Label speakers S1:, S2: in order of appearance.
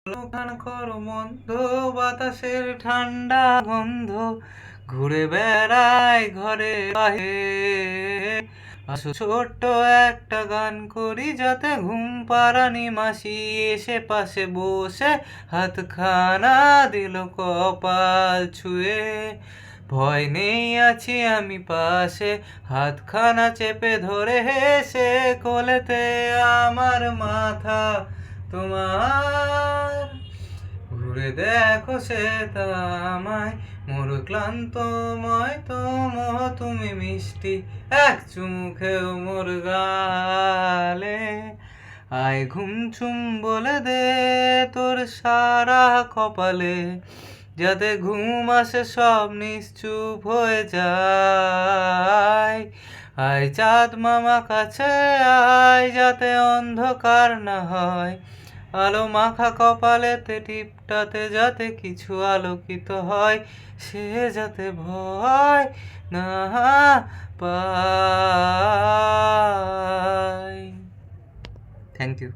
S1: গান করো মন্দ, বাতাসের ঠান্ডা গন্ধ ঘুরে বেড়ায় ঘরে বাহে। আসো ছোট্ট একটা গান করি, যাতে ঘুম পাড়ানি মাসি এসে পাশে বসে হাতখানা দিল কপাল ছুঁয়ে। ভয় নেই, আছি আমি পাশে, হাতখানা চেপে ধরে হেসে কোলেতে আমার মাথা তোমার। ঘুরে দেখো সে আমায়, মোর ক্লান্তময় তোমহ তুমি মিষ্টি এক চুমুখেও মোর গালে। আয় ঘুমছুম বলে দে তোর সারা কপালে, যাতে ঘুম আসে সব নিশ্চুপ হয়ে যায়। আয় চাঁদ মামা কাছে আয়, যাতে অন্ধকার না হয়, আলো মাখা কপালেতে টিপটাতে যাতে কিছু আলোকিত হয়, সে যাতে ভয় না পায়। Thank you.